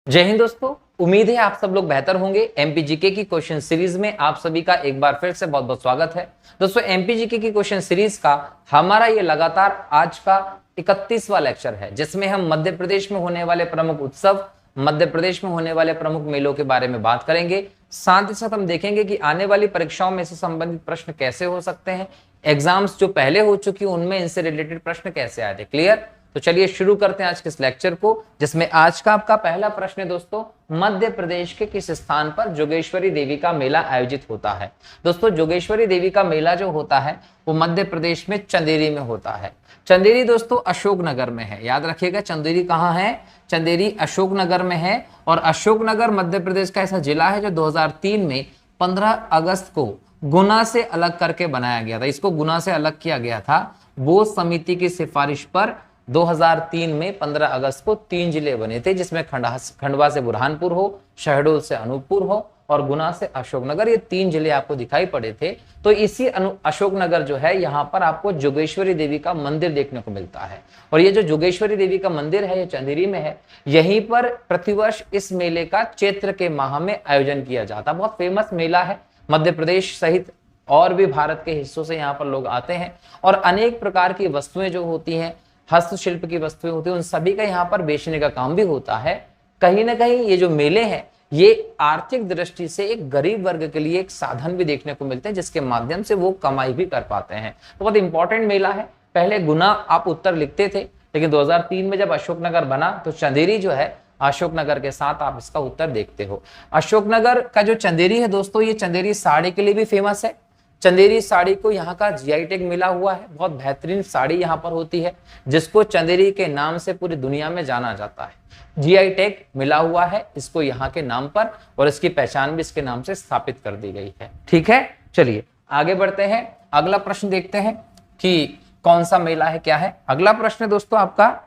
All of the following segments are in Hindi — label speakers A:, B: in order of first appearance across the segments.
A: जय हिंद दोस्तों, उम्मीद है आप सब लोग बेहतर होंगे। एमपीजीके की क्वेश्चन सीरीज में आप सभी का एक बार फिर से बहुत बहुत स्वागत है। दोस्तों एमपीजीके की क्वेश्चन सीरीज का हमारा ये लगातार आज का 31वां लेक्चर है, जिसमें हम मध्य प्रदेश में होने वाले प्रमुख उत्सव, मध्य प्रदेश में होने वाले प्रमुख मेलों के बारे में बात करेंगे। साथ ही साथ हम देखेंगे कि आने वाली परीक्षाओं में इससे संबंधित प्रश्न कैसे हो सकते हैं, एग्जाम्स जो पहले हो चुकी उनमें इनसे रिलेटेड प्रश्न कैसे आए थे। क्लियर? तो चलिए शुरू करते हैं आज के इस लेक्चर को, जिसमें आज का आपका पहला प्रश्न है दोस्तों, मध्य प्रदेश के किस स्थान पर जोगेश्वरी देवी का मेला आयोजित होता है। दोस्तों जोगेश्वरी देवी का मेला जो होता है वो मध्य प्रदेश में चंदेरी में होता है। चंदेरी दोस्तों अशोकनगर में है, याद रखिएगा। चंदेरी कहाँ है? चंदेरी अशोकनगर में है। और अशोकनगर मध्य प्रदेश का ऐसा जिला है जो 2003 में 15 अगस्त को गुना से अलग करके बनाया गया था। इसको गुना से अलग किया गया था वो समिति की सिफारिश पर। 2003 में 15 अगस्त को 3 जिले बने थे, जिसमें खंडवा से बुरहानपुर हो, शहडोल से अनूपपुर हो और गुना से अशोकनगर, ये 3 जिले आपको दिखाई पड़े थे। तो इसी अशोकनगर जो है यहाँ पर आपको जोगेश्वरी देवी का मंदिर देखने को मिलता है। और ये जो जोगेश्वरी देवी का मंदिर है ये चंदेरी में है। यहीं पर प्रतिवर्ष इस मेले का चैत्र के माह में आयोजन किया जाता है। बहुत फेमस मेला है, मध्य प्रदेश सहित और भी भारत के हिस्सों से यहाँ पर लोग आते हैं और अनेक प्रकार की वस्तुएं जो होती हैं, हस्तशिल्प की वस्तुएं होती है, उन सभी का यहाँ पर बेचने का काम भी होता है। कहीं ना कहीं ये जो मेले हैं ये आर्थिक दृष्टि से एक गरीब वर्ग के लिए एक साधन भी देखने को मिलते हैं, जिसके माध्यम से वो कमाई भी कर पाते हैं। तो बहुत इंपॉर्टेंट मेला है। पहले गुना आप उत्तर लिखते थे, लेकिन 2003 में जब अशोकनगर बना तो चंदेरी जो है अशोकनगर के साथ आप इसका उत्तर देखते हो। अशोकनगर का जो चंदेरी है दोस्तों, ये चंदेरी साड़ी के लिए भी फेमस है। चंदेरी साड़ी को यहाँ का जीआई टैग मिला हुआ है। बहुत बेहतरीन साड़ी यहाँ पर होती है, जिसको चंदेरी के नाम से पूरी दुनिया में जाना जाता है। जीआई टैग मिला हुआ है इसको यहाँ के नाम पर, और इसकी पहचान भी इसके नाम से स्थापित कर दी गई है। ठीक है, चलिए आगे बढ़ते हैं। अगला प्रश्न देखते हैं कि कौन सा मेला है, क्या है। अगला प्रश्न है दोस्तों आपका,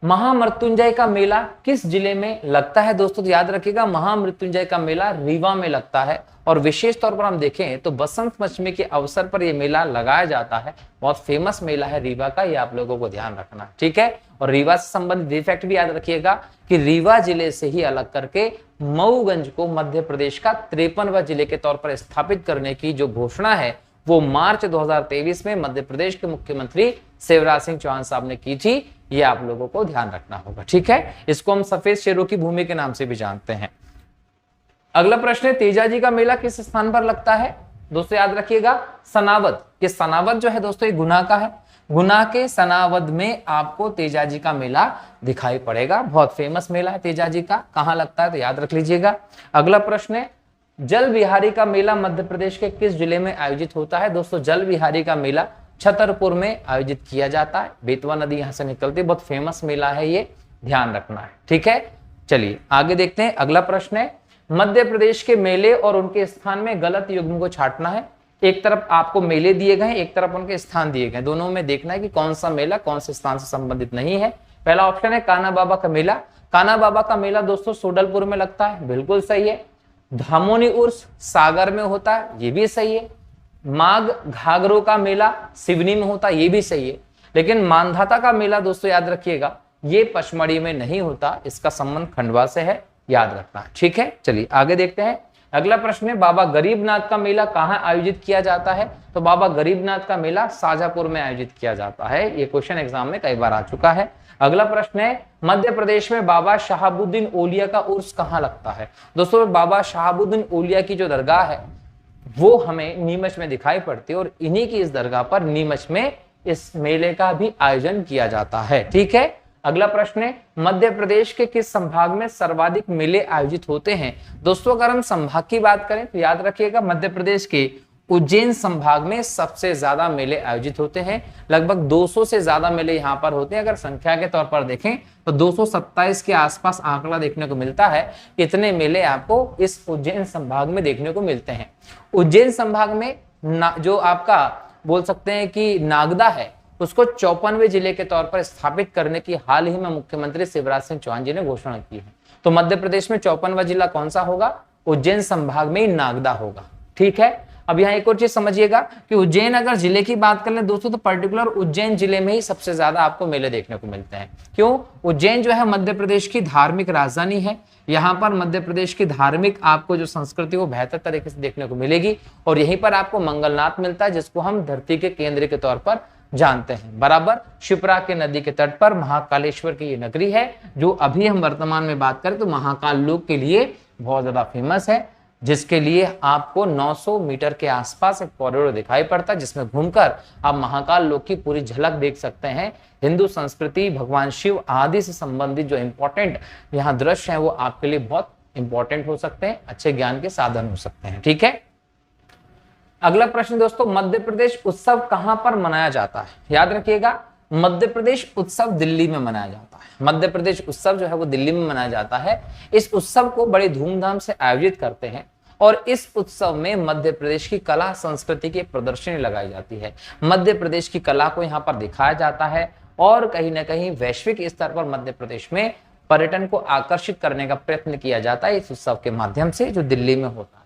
A: महामृत्युंजय का मेला किस जिले में लगता है। दोस्तों याद रखिएगा, महामृत्युंजय का मेला रीवा में लगता है। और विशेष तौर पर हम देखें तो बसंत पंचमी के अवसर पर यह मेला लगाया जाता है। बहुत फेमस मेला है रीवा का, ये आप लोगों को ध्यान रखना। ठीक है, और रीवा से संबंधित फैक्ट भी याद रखिएगा कि रीवा जिले से ही अलग करके मऊगंज को मध्य प्रदेश का 53वां जिले के तौर पर स्थापित करने की जो घोषणा है वो मार्च 2023 में मध्य प्रदेश के मुख्यमंत्री शिवराज सिंह चौहान साहब ने की थी। ये आप लोगों को ध्यान रखना होगा। ठीक है, इसको हम सफेद शेरों की भूमि के नाम से भी जानते हैं। अगला प्रश्न है, तेजाजी का मेला किस स्थान पर लगता है। दोस्तों याद रखिएगा, सनावद। कि सनावद जो है दोस्तों ये गुना का है। गुना के सनावद में आपको तेजाजी का मेला दिखाई पड़ेगा। बहुत फेमस मेला है तेजाजी का। कहां लगता है तो याद रख लीजिएगा। अगला प्रश्न है, जल विहारी का मेला मध्य प्रदेश के किस जिले में आयोजित होता है। दोस्तों जल विहारी का मेला छतरपुर में आयोजित किया जाता है। बेतवा नदी यहां से निकलती है। बहुत फेमस मेला है, ये ध्यान रखना है। ठीक है, चलिए आगे देखते हैं। अगला प्रश्न है, मध्य प्रदेश के मेले और उनके स्थान में गलत युग्म को छांटना है। एक तरफ आपको मेले दिए गए, एक तरफ उनके स्थान दिए गए, दोनों में देखना है कि कौन सा मेला कौन से स्थान से संबंधित नहीं है। पहला ऑप्शन है कान्हा बाबा का मेला। कान्हा बाबा का मेला दोस्तों सोडलपुर में लगता है, बिल्कुल सही है। धामोनी उर्स सागर में होता है, ये भी सही है। माघ घाघरों का मेला सिवनी में होता है, ये भी सही है। लेकिन मानधाता का मेला दोस्तों याद रखिएगा ये पचमढ़ी में नहीं होता, इसका संबंध खंडवा से है, याद रखना। ठीक है, चलिए आगे देखते हैं। अगला प्रश्न है, बाबा गरीबनाथ का मेला कहां आयोजित किया जाता है। तो बाबा गरीबनाथ का मेला शाजापुर में आयोजित किया जाता है। ये क्वेश्चन एग्जाम में कई बार आ चुका है। अगला प्रश्न है, मध्य प्रदेश में बाबा शहाबुद्दीन ओलिया का उर्स कहां लगता है। दोस्तों बाबा शहाबुद्दीन ओलिया की जो दरगाह है वो हमें नीमच में दिखाई पड़ती है, और इन्हीं की इस दरगाह पर नीमच में इस मेले का भी आयोजन किया जाता है। ठीक है, अगला प्रश्न है, मध्य प्रदेश के किस संभाग में सर्वाधिक मेले आयोजित होते हैं। दोस्तों अगर हम संभाग की बात करें तो याद रखिएगा मध्य प्रदेश के उज्जैन संभाग में सबसे ज्यादा मेले आयोजित होते हैं। लगभग 200 से ज्यादा मेले यहाँ पर होते हैं। अगर संख्या के तौर पर देखें तो 227 के आसपास आंकड़ा देखने को मिलता है। इतने मेले आपको इस उज्जैन संभाग में देखने को मिलते हैं। उज्जैन संभाग में जो आपका बोल सकते हैं कि नागदा है, उसको 54वें जिले के तौर पर स्थापित करने की हाल ही में मुख्यमंत्री शिवराज सिंह चौहान जी ने घोषणा की है। तो मध्य प्रदेश में 54वां जिला कौन सा होगा, उज्जैन संभाग में नागदा होगा। ठीक है, अब यहाँ एक और चीज समझिएगा कि उज्जैन अगर जिले की बात कर लें दोस्तों तो पर्टिकुलर उज्जैन जिले में ही सबसे ज्यादा आपको मेले देखने को मिलते हैं। क्यों? उज्जैन जो है मध्य प्रदेश की धार्मिक राजधानी है। यहाँ पर मध्य प्रदेश की धार्मिक आपको जो संस्कृति वो बेहतर तरीके से देखने को मिलेगी और यहीं पर आपको मंगलनाथ मिलता है जिसको हम धरती के केंद्र के तौर पर जानते हैं। बराबर शिप्रा के नदी के तट पर महाकालेश्वर की ये नगरी है जो अभी हम वर्तमान में बात करें तो महाकाल लोक के लिए बहुत ज्यादा फेमस है, जिसके लिए आपको 900 मीटर के आसपास एक कॉरिडोर दिखाई पड़ता है जिसमें घूमकर आप महाकाल लोक की पूरी झलक देख सकते हैं। हिंदू संस्कृति, भगवान शिव आदि से संबंधित जो इंपॉर्टेंट यहाँ दृश्य हैं वो आपके लिए बहुत इंपॉर्टेंट हो सकते हैं, अच्छे ज्ञान के साधन हो सकते हैं। ठीक है, अगला प्रश्न दोस्तों, मध्य प्रदेश उत्सव कहां पर मनाया जाता है? याद रखिएगा, मध्य प्रदेश उत्सव दिल्ली में मनाया जाता है। मध्य प्रदेश उत्सव जो है वो दिल्ली में मनाया जाता है। इस उत्सव को बड़े धूमधाम से आयोजित करते हैं और इस उत्सव में मध्य प्रदेश की कला संस्कृति की प्रदर्शनी लगाई जाती है। मध्य प्रदेश की कला को यहाँ पर दिखाया जाता है और कहीं ना कहीं वैश्विक स्तर पर मध्य प्रदेश में पर्यटन को आकर्षित करने का प्रयत्न किया जाता है इस उत्सव के माध्यम से जो दिल्ली में होता है।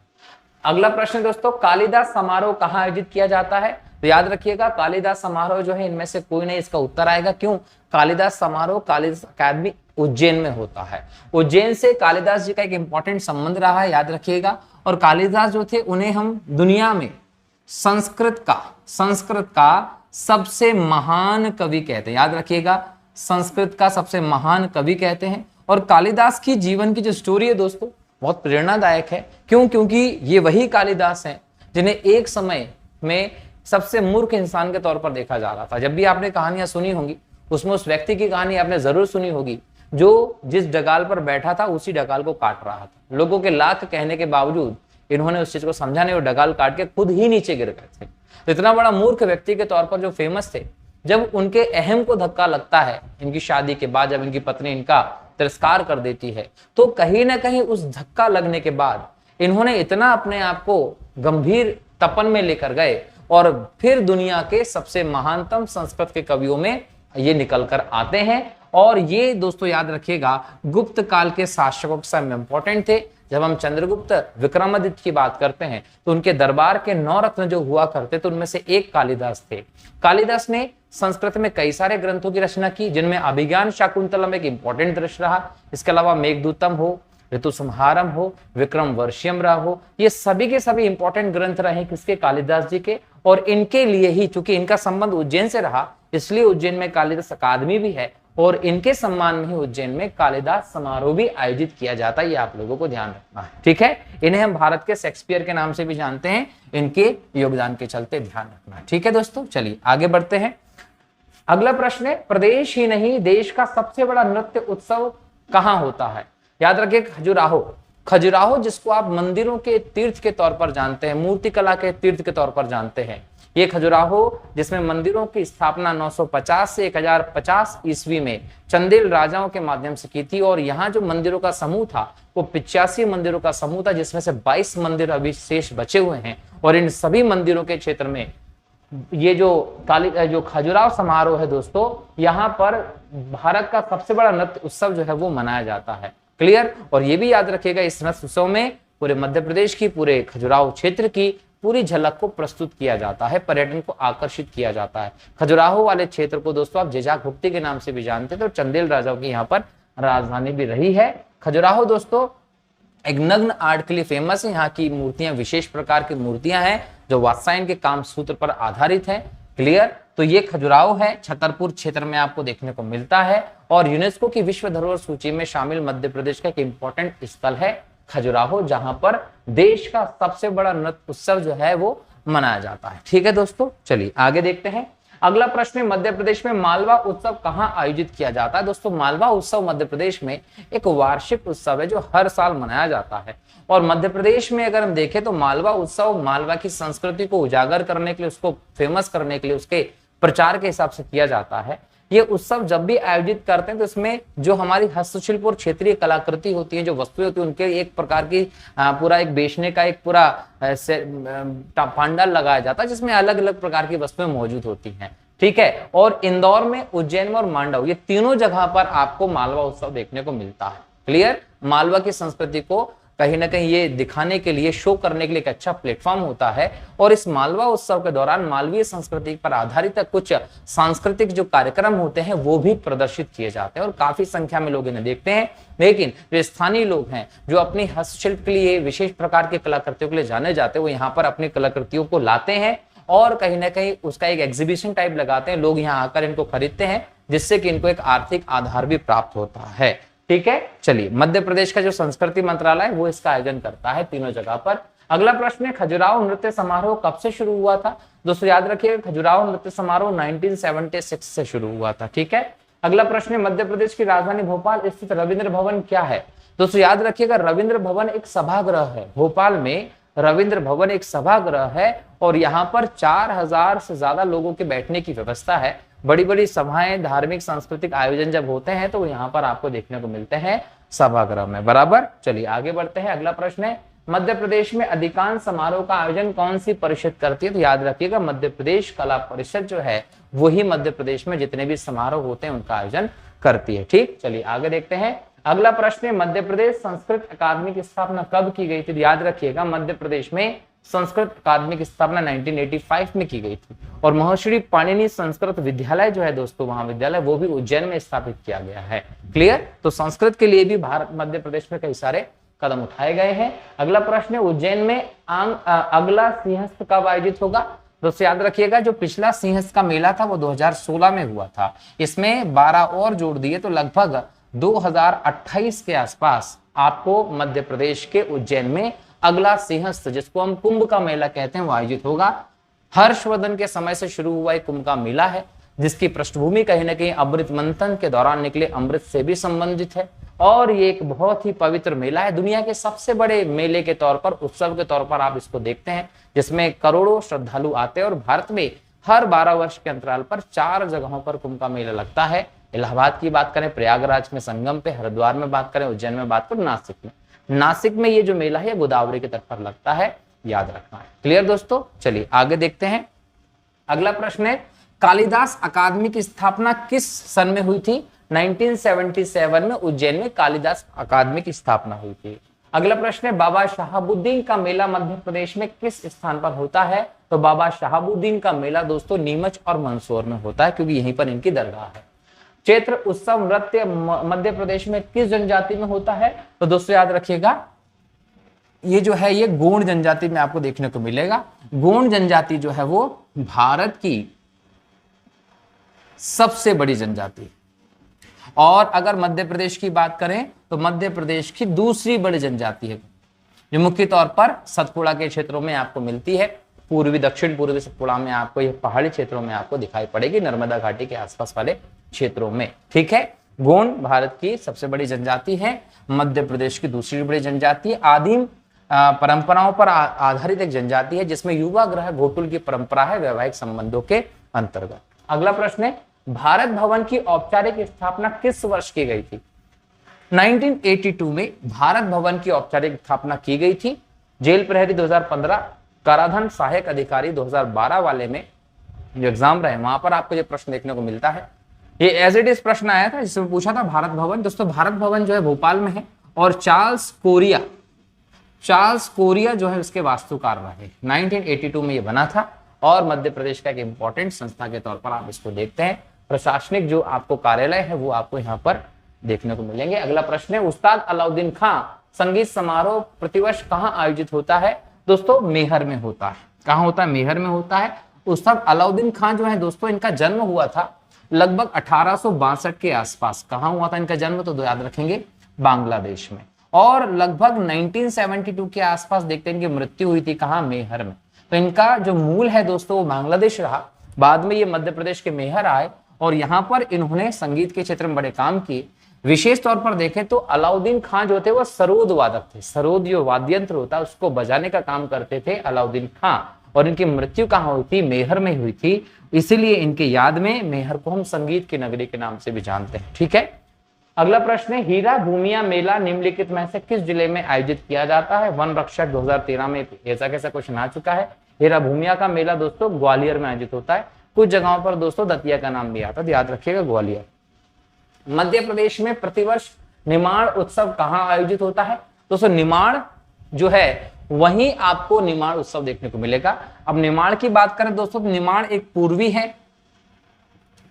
A: अगला प्रश्न दोस्तों, कालिदास समारोह कहाँ आयोजित किया जाता है? तो याद रखिएगा, कालिदास समारोह जो है इनमें से कोई नहीं इसका उत्तर आएगा। क्यों? कालिदास समारोह कालिदास अकादमी उज्जैन में होता है। उज्जैन से कालिदास जी का एक इंपॉर्टेंट संबंध रहा है, याद रखिएगा। और कालिदास जो थे उन्हें हम दुनिया में संस्कृत का सबसे महान कवि कहते हैं। याद रखिएगा, संस्कृत का सबसे महान कवि कहते हैं। और कालिदास की जीवन की जो स्टोरी है दोस्तों बहुत प्रेरणादायक है। क्यों? क्योंकि ये वही कालिदास हैं जिन्हें एक समय में सबसे मूर्ख इंसान के तौर पर देखा जा रहा था। जब भी आपने कहानियां सुनी होंगी उसमें उस व्यक्ति की कहानी आपने जरूर सुनी होगी जो जिस डगाल पर बैठा था उसी डगाल को काट रहा था। लोगों के लाख कहने के बावजूद इन्होंने उस चीज को समझा नहीं और डगाल काट के खुद ही नीचे गिर गए थे। तो इतना बड़ा मूर्ख व्यक्ति के तौर पर जो फेमस थे, जब उनके अहम को धक्का लगता है इनकी शादी के बाद, जब इनकी पत्नी इनका तिरस्कार कर देती है, तो कहीं ना कहीं उस धक्का लगने के बाद इन्होंने इतना अपने आप को गंभीर तपन में लेकर गए और फिर दुनिया के सबसे महानतम संस्कृत के कवियों में ये निकल कर आते हैं। और ये दोस्तों याद रखिएगा, गुप्त काल के शासकों के समय इंपॉर्टेंट थे। जब हम चंद्रगुप्त विक्रमादित्य की बात करते हैं तो उनके दरबार के 9 रत्न जो हुआ करते तो उनमें से एक कालिदास थे। कालिदास ने संस्कृत में कई सारे ग्रंथों की रचना की जिनमें अभिज्ञान शाकुंतलम एक इंपॉर्टेंट दृश्य रहा। इसके अलावा मेघदूतम हो, ऋतु संहारम हो, विक्रम वर्ष्यम रहा हो, ये सभी के सभी इंपॉर्टेंट ग्रंथ रहे किसके? कालिदास जी के। और इनके लिए ही, चूंकि इनका संबंध उज्जैन से रहा, इसलिए उज्जैन में कालिदास अकादमी भी है और इनके सम्मान में ही उज्जैन में कालिदास समारोह भी आयोजित किया जाता है। ये आप लोगों को ध्यान रखना है। ठीक है, इन्हें हम भारत के शेक्सपियर के नाम से भी जानते हैं, इनके योगदान के चलते ध्यान रखना है। ठीक है दोस्तों, चलिए आगे बढ़ते हैं। अगला प्रश्न है, प्रदेश ही नहीं देश का सबसे बड़ा नृत्य उत्सव कहां होता है? याद रखिए, खजुराहो। खजुराहो जिसको आप मंदिरों के तीर्थ के तौर पर जानते हैं, मूर्ति कला के तीर्थ के तौर पर जानते हैं, ये खजुराहो जिसमें मंदिरों की स्थापना 950 से 1050 ईस्वी में चंदेल राजाओं के माध्यम से की थी। और यहाँ जो मंदिरों का समूह था वो 85 मंदिरों का समूह था जिसमें से 22 मंदिर अभी शेष बचे हुए हैं। और इन सभी मंदिरों के क्षेत्र में ये जो खजुराहो समारोह है दोस्तों, यहाँ पर भारत का सबसे बड़ा नृत्य उत्सव जो है वो मनाया जाता है। क्लियर? और ये भी याद रखिएगा, इस नृत्य उत्सव में पूरे मध्य प्रदेश की, पूरे खजुराहो क्षेत्र की पूरी झलक को प्रस्तुत किया जाता है, पर्यटन को आकर्षित किया जाता है। खजुराहो वाले क्षेत्र को दोस्तों आप जेजाक भुक्ति के नाम से भी जानते थे और चंदेल राजाओं की यहाँ पर राजधानी भी रही है। खजुराहो दोस्तों एक नग्न आर्ट के लिए फेमस है। यहाँ की मूर्तियां विशेष प्रकार की मूर्तियां हैं जो वात्स्यायन के काम सूत्र पर आधारित है। क्लियर? तो ये खजुराहो है, छतरपुर क्षेत्र में आपको देखने को मिलता है और यूनेस्को की विश्व धरोहर सूची में शामिल मध्य प्रदेश का एक इंपॉर्टेंट स्थल है खजुराहो, जहां पर देश का सबसे बड़ा नृत्य उत्सव जो है वो मनाया जाता है। ठीक है दोस्तों, चलिए आगे देखते हैं। अगला प्रश्न है, मध्य प्रदेश में मालवा उत्सव कहां आयोजित किया जाता है? दोस्तों मालवा उत्सव मध्य प्रदेश में एक वार्षिक उत्सव है जो हर साल मनाया जाता है। और मध्य प्रदेश में अगर हम देखें तो मालवा उत्सव मालवा की संस्कृति को उजागर करने के लिए, उसको फेमस करने के लिए, उसके प्रचार के हिसाब से किया जाता है। ये उत्सव जब भी आयोजित करते हैं तो इसमें जो हमारी हस्तशिल्प और क्षेत्रीय कलाकृति होती है, जो वस्तुएं होती है, उनके एक प्रकार की पूरा एक बेचने का एक पूरा पंडाल लगाया जाता है जिसमें अलग अलग प्रकार की वस्तुएं मौजूद होती हैं। ठीक है, और इंदौर में, उज्जैन में और मांडव, ये तीनों जगह पर आपको मालवा उत्सव देखने को मिलता है। क्लियर? मालवा की संस्कृति को कहीं ना कहीं ये दिखाने के लिए, शो करने के लिए एक अच्छा प्लेटफॉर्म होता है। और इस मालवा उत्सव के दौरान मालवीय संस्कृति पर आधारित कुछ सांस्कृतिक जो कार्यक्रम होते हैं वो भी प्रदर्शित किए जाते हैं और काफी संख्या में लोग इन्हें देखते हैं। लेकिन जो स्थानीय लोग हैं जो अपनी हस्तशिल्प के लिए, विशेष प्रकार के कलाकृतियों के लिए जाने जाते हैं, वो यहाँ पर अपनी कलाकृतियों को लाते हैं और कहीं ना कहीं उसका एक एग्जीबिशन टाइप लगाते हैं। लोग यहाँ आकर इनको खरीदते हैं, जिससे कि इनको एक आर्थिक आधार भी प्राप्त होता है। ठीक है, चलिए, मध्य प्रदेश का जो संस्कृति मंत्रालय वो इसका आयोजन करता है तीनों जगह पर। अगला प्रश्न है, खजुराहो नृत्य समारोह कब से शुरू हुआ था? दोस्तों याद रखिएगा, खजुराहो नृत्य समारोह 1976 से शुरू हुआ था। ठीक है, अगला प्रश्न है, मध्य प्रदेश की राजधानी भोपाल स्थित रविंद्र भवन क्या है? दोस्तों याद रखिएगा, रविंद्र भवन एक सभागृह है। भोपाल में रविंद्र भवन एक सभागृह है और यहाँ पर 4000 से ज्यादा लोगों के बैठने की व्यवस्था है। बड़ी बड़ी सभाएं, धार्मिक सांस्कृतिक आयोजन जब होते हैं तो यहाँ पर आपको देखने को मिलते हैं सभागृह में। बराबर, चलिए आगे बढ़ते हैं। अगला प्रश्न है, मध्य प्रदेश में अधिकांश समारोह का आयोजन कौन सी परिषद करती है? तो याद रखिएगा, मध्य प्रदेश कला परिषद जो है वही मध्य प्रदेश में जितने भी समारोह होते हैं उनका आयोजन करती है। ठीक, चलिए आगे देखते हैं। अगला प्रश्न है, मध्य प्रदेश संस्कृत अकादमी की स्थापना कब की गई थी? याद रखिएगा, मध्य प्रदेश में संस्कृत अकादमी की स्थापना 1985 में की गई थी और महर्षि पाणिनि संस्कृत विद्यालय जो है दोस्तों, महाविद्यालय, वो भी उज्जैन में स्थापित किया गया है। क्लियर? तो संस्कृत के लिए भी भारत मध्य प्रदेश में कई सारे कदम उठाए गए हैं। अगला प्रश्न है, उज्जैन में अगला सिंहस्थ कब आयोजित होगा? दोस्तों याद रखिएगा, जो पिछला सिंहस्थ का मेला था वो 2016 में हुआ था। इसमें 12 और जोड़ दिए तो लगभग 2028 के आसपास आपको मध्य प्रदेश के उज्जैन में अगला सिंहस्थ, जिसको हम कुंभ का मेला कहते हैं, वो आयोजित होगा। हर्षवर्धन के समय से शुरू हुआ एक कुंभ का मेला है, जिसकी पृष्ठभूमि कहीं ना कहीं अमृत मंथन के दौरान निकले अमृत से भी संबंधित है और ये एक बहुत ही पवित्र मेला है। दुनिया के सबसे बड़े मेले के तौर पर, उत्सव के तौर पर आप इसको देखते हैं, जिसमें करोड़ों श्रद्धालु आते हैं और भारत में हर 12 वर्ष के अंतराल पर 4 जगहों पर कुंभ का मेला लगता है। इलाहाबाद की बात करें, प्रयागराज में संगम पे, हरिद्वार में बात करें, उज्जैन में बात करें, नासिक में। नासिक में ये जो मेला है गोदावरी की तरफ पर लगता है, याद रखना है। क्लियर दोस्तों? चलिए आगे देखते हैं। अगला प्रश्न है, कालिदास अकादमी की स्थापना किस सन में हुई थी? 1977 में उज्जैन में कालिदास अकादमी की स्थापना हुई थी। अगला प्रश्न है, बाबा शहाबुद्दीन का मेला मध्य प्रदेश में किस स्थान पर होता है? तो बाबा शहाबुद्दीन का मेला दोस्तों नीमच और मंदसौर में होता है, क्योंकि यहीं पर इनकी दरगाह है। चैत्र उत्सव नृत्य मध्य प्रदेश में किस जनजाति में होता है? तो दोस्तों याद रखिएगा, ये जो है ये गोंड जनजाति में आपको देखने को मिलेगा। गोंड जनजाति जो है वो भारत की सबसे बड़ी जनजाति, और अगर मध्य प्रदेश की बात करें तो मध्य प्रदेश की दूसरी बड़ी जनजाति है, जो मुख्य तौर पर सतपुड़ा के क्षेत्रों में आपको मिलती है। पूर्वी, दक्षिण पूर्वी सतपुड़ा में आपको, ये पहाड़ी क्षेत्रों में आपको दिखाई पड़ेगी, नर्मदा घाटी के आसपास वाले क्षेत्रों में। ठीक है, गोंड भारत की सबसे बड़ी जनजाति है, मध्य प्रदेश की दूसरी बड़ी जनजाति है। आदिम परंपराओं पर आधारित एक जनजाति है, जिसमें युवा ग्रह घोटुल की परंपरा है वैवाहिक संबंधों के अंतर्गत। अगला प्रश्न है, भारत भवन की औपचारिक स्थापना किस वर्ष की गई थी? 1982 में भारत भवन की औपचारिक स्थापना की गई थी। जेल प्रहरी 2015, कराधान सहायक अधिकारी 2012 वाले में जो एग्जाम रहे वहां पर आपको ये प्रश्न देखने को मिलता है। ये एज इट इज प्रश्न आया था, जिसमें पूछा था भारत भवन। दोस्तों भारत भवन जो है भोपाल में है और चार्ल्स कोरिया जो है उसके वास्तुकार रहे। 1982 में ये बना था और मध्य प्रदेश का एक इंपॉर्टेंट संस्था के तौर पर आप इसको देखते हैं। प्रशासनिक जो आपको कार्यालय है वो आपको यहाँ पर देखने को मिलेंगे। अगला प्रश्न है, उस्ताद अलाउद्दीन खां संगीत समारोह प्रतिवर्ष कहाँ आयोजित होता है? दोस्तों मेहर में होता है। कहाँ होता है? मेहर में होता है। उस्ताद अलाउद्दीन खां जो है दोस्तों, इनका जन्म हुआ था लगभग 1862 के आसपास। कहाँ हुआ था इनका जन्म? तो याद रखेंगे, बांग्लादेश में। और लगभग 1972 के आसपास देखते हैं इनकी मृत्यु हुई थी। कहाँ? मेहर में। तो इनका जो मूल है दोस्तों वो बांग्लादेश रहा, बाद में ये मध्य प्रदेश के मेहर आए और यहाँ पर इन्होंने संगीत के क्षेत्र में बड़े काम किए। विशेष तौर पर देखें तो अलाउद्दीन खां जो थे वो सरोद वादक थे। सरोद जो वाद्य यंत्र होता है उसको बजाने का काम करते थे अलाउद्दीन खां, और इनकी मृत्यु कहाँ हुई थी? मेहर में हुई थी। इसीलिए इनके याद में मेहर को हम संगीत की नगरी के नाम से भी जानते हैं। ठीक है, अगला प्रश्न है, हीरा भूमिया मेला निम्नलिखित में से किस जिले में आयोजित किया जाता है? वन रक्षक 2013 में ऐसा कैसा क्वेश्चन आ चुका है। हीरा भूमिया का मेला दोस्तों ग्वालियर में आयोजित होता है। कुछ जगहों पर दोस्तों दतिया का नाम भी आता है, याद रखिएगा ग्वालियर। मध्य प्रदेश में प्रतिवर्ष निर्माण उत्सव कहाँ आयोजित होता है? दोस्तों निमाड़ जो है वहीं आपको निमाड़ उत्सव देखने को मिलेगा। अब निमाड़ की बात करें दोस्तों तो निमाड़ एक पूर्वी है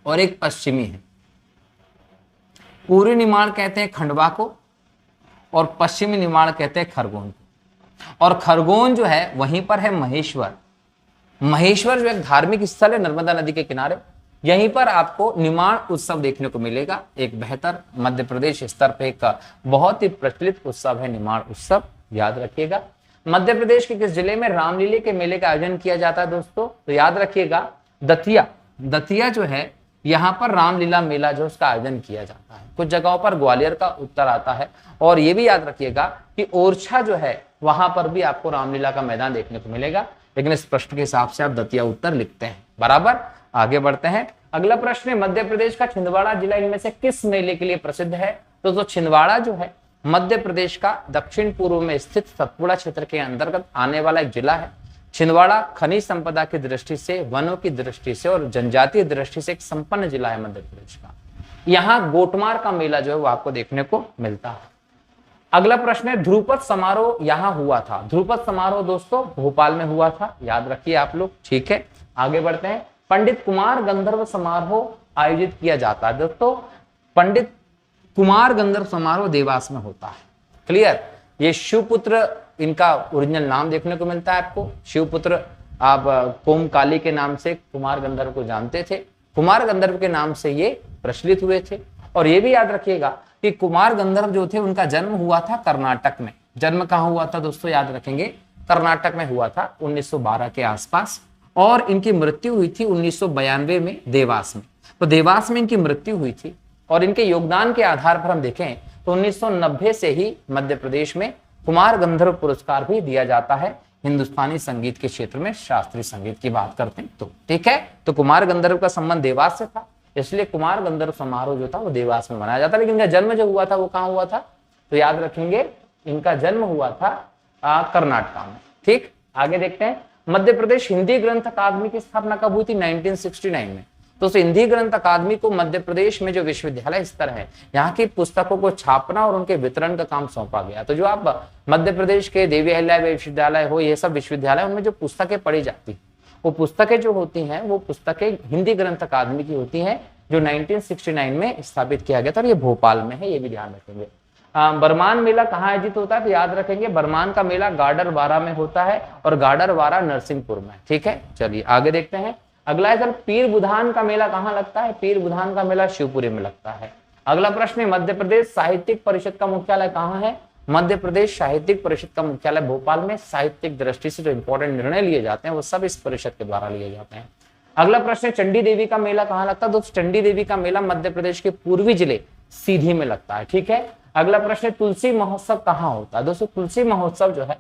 A: और एक पश्चिमी है। पूर्वी निमाड़ कहते हैं खंडवा को और पश्चिमी निमाड़ कहते हैं खरगोन को। और खरगोन जो है वहीं पर है महेश्वर। महेश्वर जो एक धार्मिक स्थल है नर्मदा नदी के किनारे, यहीं पर आपको निमाड़ उत्सव देखने को मिलेगा। एक बेहतर मध्य प्रदेश स्तर पे एक बहुत ही प्रचलित उत्सव है निमाड़ उत्सव, याद रखिएगा। मध्य प्रदेश के किस जिले में रामलीले के मेले का आयोजन किया जाता है दोस्तों, तो याद रखिएगा दतिया। दतिया जो है यहाँ पर रामलीला मेला जो उसका आयोजन किया जाता है। कुछ जगहों पर ग्वालियर का उत्तर आता है। और ये भी याद रखिएगा कि ओरछा जो है वहां पर भी आपको रामलीला का मैदान देखने को मिलेगा, लेकिन इस प्रश्न के हिसाब से आप दतिया उत्तर लिखते हैं। बराबर, आगे बढ़ते हैं। अगला प्रश्न है मध्य प्रदेश का छिंदवाड़ा जिला इनमें से किस मेले के लिए प्रसिद्ध है। तो छिंदवाड़ा जो है मध्य प्रदेश का दक्षिण पूर्व में स्थित सतपुड़ा क्षेत्र के अंतर्गत आने वाला एक जिला है। छिंदवाड़ा खनिज संपदा की दृष्टि से, वनों की दृष्टि से और जनजातीय दृष्टि से एक संपन्न जिला है मध्य प्रदेश का। यहाँ गोटमार का मेला जो है वो आपको देखने को मिलता है। अगला प्रश्न है ध्रुपद समारोह यहाँ हुआ था। ध्रुपद समारोह दोस्तों भोपाल में हुआ था, याद रखिए आप लोग, ठीक है। आगे बढ़ते हैं। पंडित कुमार गंधर्व समारोह आयोजित किया जाता है दोस्तों। पंडित कुमार गंधर्व समारोह देवास में होता है, क्लियर। ये शिवपुत्र इनका ओरिजिनल नाम देखने को मिलता है आपको। शिवपुत्र आप कोमकाली के नाम से कुमार गंधर्व को जानते थे, कुमार गंधर्व के नाम से ये प्रचलित हुए थे। और ये भी याद रखिएगा कि कुमार गंधर्व जो थे उनका जन्म हुआ था कर्नाटक में। जन्म कहाँ हुआ था दोस्तों, याद रखेंगे, कर्नाटक में हुआ था 1912 के आसपास। और इनकी मृत्यु हुई थी 1992 में देवास में। तो देवास में इनकी मृत्यु हुई थी। और इनके योगदान के आधार पर हम देखें तो 1990 से ही मध्य प्रदेश में कुमार गंधर्व पुरस्कार भी दिया जाता है हिंदुस्तानी संगीत के क्षेत्र में, शास्त्रीय संगीत की बात करते हैं तो, ठीक है। तो कुमार गंधर्व का संबंध देवास से था, इसलिए कुमार गंधर्व समारोह जो था वो देवास में मनाया जाता है। लेकिन इनका जन्म जो हुआ था वो कहाँ हुआ था, तो याद रखेंगे इनका जन्म हुआ था कर्नाटक में, ठीक। आगे देखते हैं। मध्य प्रदेश हिंदी ग्रंथ अकादमी की स्थापना कब हुई थी, 1969 में। तो हिंदी ग्रंथ अकादमी को मध्य प्रदेश में जो विश्वविद्यालय स्तर है यहाँ की पुस्तकों को छापना और उनके वितरण का काम सौंपा गया। तो जो आप मध्य प्रदेश के देवी अहिल्या विश्वविद्यालय हो, ये सब विश्वविद्यालय, उनमें जो पुस्तकें पढ़ी जाती वो पुस्तकें जो होती हैं वो पुस्तकें हिंदी ग्रंथ अकादमी की होती हैं, जो 1969 में स्थापित किया गया था। और ये भोपाल में है, ये भी ध्यान रखेंगे। बरमान मेला कहाँ आयोजित होता है, तो याद रखेंगे बरमान का मेला गाडरवारा में होता है और गाडरवारा नरसिंहपुर में, ठीक है। चलिए आगे देखते हैं। अगला है सर पीर बुधान का मेला कहाँ लगता है। पीर बुधान का मेला शिवपुरी में लगता है। अगला प्रश्न है मध्य प्रदेश साहित्यिक परिषद का मुख्यालय कहाँ है। मध्य प्रदेश साहित्यिक परिषद का मुख्यालय भोपाल में। साहित्यिक दृष्टि से जो इंपॉर्टेंट निर्णय लिए जाते हैं वो सब इस परिषद के द्वारा लिए जाते हैं। अगला प्रश्न है चंडी देवी का मेला कहाँ लगता है। दोस्तों चंडी देवी का मेला मध्य प्रदेश के पूर्वी जिले सीधी में लगता है, ठीक है। अगला प्रश्न है तुलसी महोत्सव कहाँ होता है। दोस्तों तुलसी महोत्सव जो है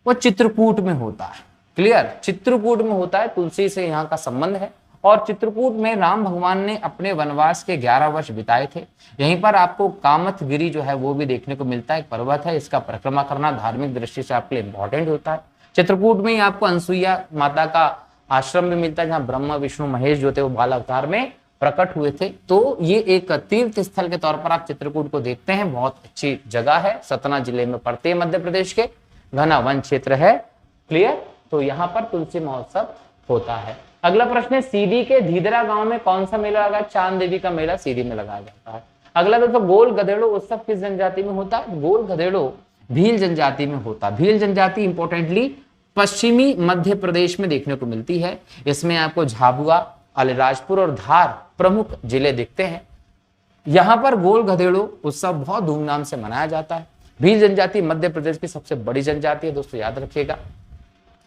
A: वो चित्रकूट में होता है, क्लियर। चित्रकूट में होता है, तुलसी से यहाँ का संबंध है। और चित्रकूट में राम भगवान ने अपने वनवास के 11 वर्ष बिताए थे। यहीं पर आपको कामथगिरी जो है वो भी देखने को मिलता है, एक पर्वत है, इसका परिक्रमा करना धार्मिक दृष्टि से आपके लिए इंपॉर्टेंट होता है। चित्रकूट में ही आपको अनसुईया माता का आश्रम भी मिलता है, जहाँ ब्रह्मा विष्णु महेश जो थे वो बाल अवतार में प्रकट हुए थे। तो ये एक तीर्थ स्थल के तौर पर आप चित्रकूट को देखते हैं, बहुत अच्छी जगह है, सतना जिले में पड़ते हैं, मध्य प्रदेश के, घना वन क्षेत्र है, क्लियर। तो यहाँ पर तुलसी महोत्सव होता है। अगला प्रश्न है सीधी के धीदरा गांव में कौन सा मेला लगा। चांद देवी का मेला सीधी में लगाया जाता है। अगला दोस्तों गोल गधेड़ो उत्सव किस जनजाति में होता है। गोल गधेड़ो भील जनजाति में होता है। भील जनजाति इंपॉर्टेंटली पश्चिमी मध्य प्रदेश में देखने को मिलती है। इसमें आपको झाबुआ, अलीराजपुर और धार प्रमुख जिले दिखते हैं। यहाँ पर गोल गधेड़ो उत्सव बहुत धूमधाम से मनाया जाता है। भील जनजाति मध्य प्रदेश की सबसे बड़ी जनजाति है दोस्तों, याद रखिएगा,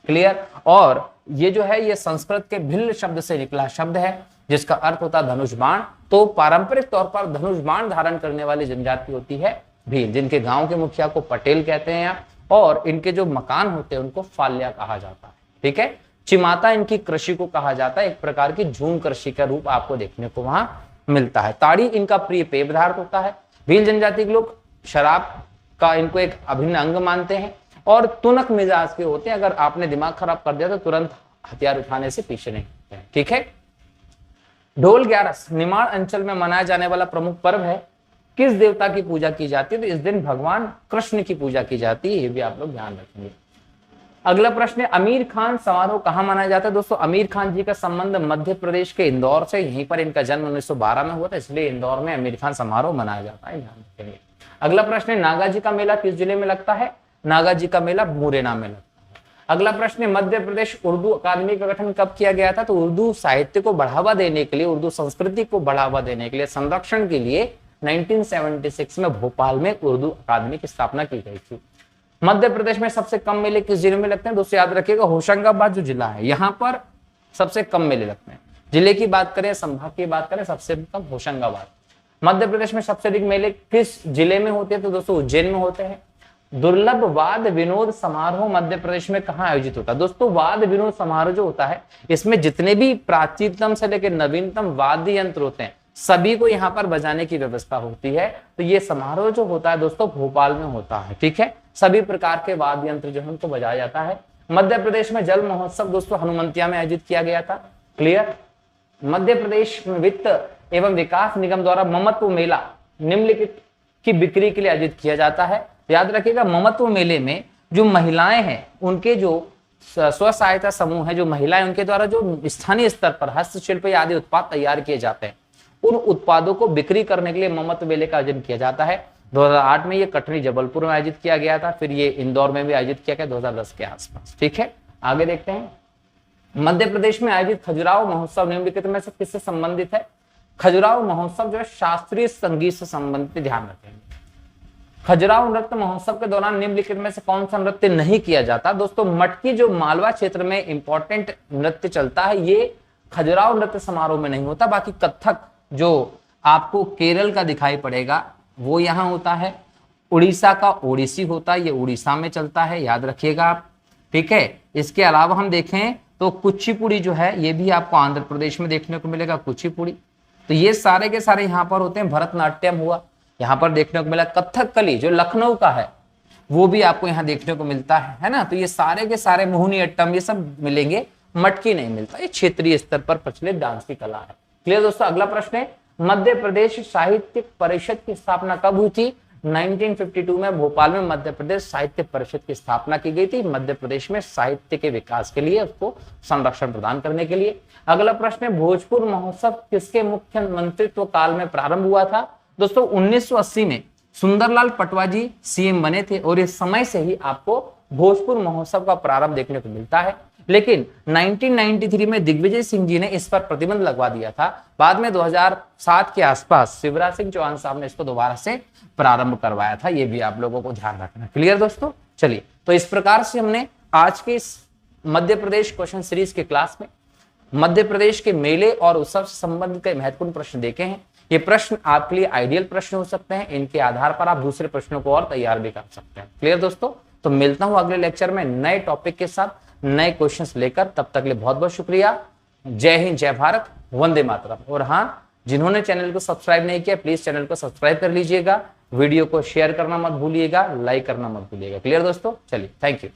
A: क्लियर। और ये जो है ये संस्कृत के भिल्ल शब्द से निकला शब्द है, जिसका अर्थ होता है धनुष बाण। तो पारंपरिक तौर पर धनुष बाण धारण करने वाली जनजाति होती है भील, जिनके गांव के मुखिया को पटेल कहते हैं आप, और इनके जो मकान होते हैं उनको फाल्या कहा जाता है, ठीक है। चिमाता इनकी कृषि को कहा जाता है, एक प्रकार की झूम कृषि का रूप आपको देखने को वहां मिलता है। ताड़ी इनका प्रिय पेय पदार्थ होता है। भील जनजाति के लोग शराब का इनको एक अभिन्न अंग मानते हैं और तुनक मिजाज के होते हैं। अगर आपने दिमाग खराब कर दिया तो तुरंत हथियार उठाने से पीछे नहीं होते हैं, ठीक है। ढोल ग्यारस निमाड़ अंचल में मनाया जाने वाला प्रमुख पर्व है। किस देवता की पूजा की जाती है? तो इस दिन भगवान कृष्ण की पूजा की जाती है, ये भी आप लोग ध्यान रखेंगे। अगला प्रश्न है, आमिर खान समारोह कहां मनाया जाता है? दोस्तों आमिर खान जी का संबंध मध्य प्रदेश के इंदौर से, यहीं पर इनका जन्म 1912 में हुआ था, इसलिए इंदौर में आमिर खान समारोह मनाया जाता है, ध्यान रखेंगे। अगला प्रश्न है, नागा जी का मेला किस जिले में लगता है? नागा जी का मेला मुरैना में लगता है। अगला प्रश्न है, मध्य प्रदेश उर्दू अकादमी का गठन कब किया गया था? तो उर्दू साहित्य को बढ़ावा देने के लिए, उर्दू संस्कृति को बढ़ावा देने के लिए, संरक्षण के लिए 1976 में भोपाल में उर्दू अकादमी की स्थापना की गई थी। मध्य प्रदेश में सबसे कम मेले किस जिले में लगते हैं? दोस्तों याद रखिएगा, होशंगाबाद जो जिला है यहां पर सबसे कम मेले लगते हैं। जिले की बात करें, संभाग की बात करें, सबसे कम होशंगाबाद। मध्य प्रदेश में सबसे अधिक मेले किस जिले में होते हैं? तो दोस्तों उज्जैन में होते हैं। दुर्लभ वाद विनोद समारोह मध्य प्रदेश में कहां आयोजित होता है? दोस्तों वाद विनोद समारोह जो होता है, इसमें जितने भी प्राचीनतम से लेकर नवीनतम वाद्य यंत्र होते हैं सभी को यहाँ पर बजाने की व्यवस्था होती है। तो ये समारोह जो होता है दोस्तों भोपाल में होता है, ठीक है। सभी प्रकार के वाद्य यंत्र जो है उनको बजाया जाता है। मध्य प्रदेश में जल महोत्सव दोस्तों हनुमंतिया में आयोजित किया गया था, क्लियर। मध्य प्रदेश वित्त एवं विकास निगम द्वारा ममत्व मेला निम्नलिखित की बिक्री के लिए आयोजित किया जाता है। याद रखिएगा, ममत्व मेले में जो महिलाएं हैं उनके जो स्व सहायता समूह है, जो महिलाएं, उनके द्वारा जो स्थानीय स्तर पर हस्तशिल्प आदि उत्पाद तैयार किए जाते हैं, उन उत्पादों को बिक्री करने के लिए ममत्व मेले का आयोजन किया जाता है। 2008 में ये कटनी जबलपुर में आयोजित किया गया था, फिर ये इंदौर में भी आयोजित किया गया 2010 के आसपास, ठीक है। आगे देखते हैं, मध्य प्रदेश में आयोजित खजुराहो महोत्सव निम्नलिखित में से किससे संबंधित है? खजुराहो महोत्सव जो है शास्त्रीय संगीत से संबंधित, ध्यान रखेंगे। खजुराहो नृत्य महोत्सव के दौरान निम्नलिखित में से कौन सा नृत्य नहीं किया जाता? दोस्तों मटकी जो मालवा क्षेत्र में इंपॉर्टेंट नृत्य चलता है, ये खजुराहो नृत्य समारोह में नहीं होता। बाकी कथक जो आपको केरल का दिखाई पड़ेगा वो यहाँ होता है, उड़ीसा का ओडिसी होता है, ये उड़ीसा में चलता है, याद रखिएगा आप, ठीक है। इसके अलावा हम देखें तो कुचिपुड़ी जो है ये भी आपको आंध्र प्रदेश में देखने को मिलेगा, कुचिपुड़ी। तो ये सारे के सारे यहाँ पर होते हैं। भरतनाट्यम हुआ, यहाँ पर देखने को मिला। कथकली जो लखनऊ का है वो भी आपको यहाँ देखने को मिलता है ना। तो ये सारे के सारे मोहिनी अट्टम ये सब मिलेंगे, मटकी नहीं मिलता। ये क्षेत्रीय स्तर पर प्रचलित डांस की कला है, क्लियर दोस्तों। अगला प्रश्न है, मध्य प्रदेश साहित्य परिषद की स्थापना कब हुई थी? 1952 में भोपाल में मध्य प्रदेश साहित्य परिषद की स्थापना की गई थी, मध्य प्रदेश में साहित्य के विकास के लिए, उसको संरक्षण प्रदान करने के लिए। अगला प्रश्न है, भोजपुर महोत्सव किसके मुख्यमंत्रित्व काल में प्रारंभ हुआ था? दोस्तों 1980 में सुंदरलाल पटवा जी सीएम बने थे और इस समय से ही आपको भोजपुर महोत्सव का प्रारंभ देखने को मिलता है। लेकिन 1993 में दिग्विजय सिंह जी ने इस पर प्रतिबंध लगवा दिया था। बाद में 2007 के आसपास शिवराज सिंह चौहान साहब ने इसको दोबारा से प्रारंभ करवाया था। ये भी आप लोगों को ध्यान रखना, क्लियर दोस्तों। चलिए, तो इस प्रकार से हमने आज के इस मध्य प्रदेश क्वेश्चन सीरीज के क्लास में मध्य प्रदेश के मेले और उत्सव से संबंधित कई महत्वपूर्ण प्रश्न देखे हैं। ये प्रश्न आपके लिए आइडियल प्रश्न हो सकते हैं, इनके आधार पर आप दूसरे प्रश्नों को और तैयार भी कर सकते हैं, क्लियर दोस्तों। तो मिलता हूं अगले लेक्चर में नए टॉपिक के साथ, नए क्वेश्चंस लेकर। तब तक के लिए बहुत बहुत शुक्रिया। जय हिंद, जय भारत, वंदे मातरम। और हाँ, जिन्होंने चैनल को सब्सक्राइब नहीं किया प्लीज चैनल को सब्सक्राइब कर लीजिएगा, वीडियो को शेयर करना मत भूलिएगा, लाइक करना मत भूलिएगा, क्लियर दोस्तों। चलिए, थैंक यू।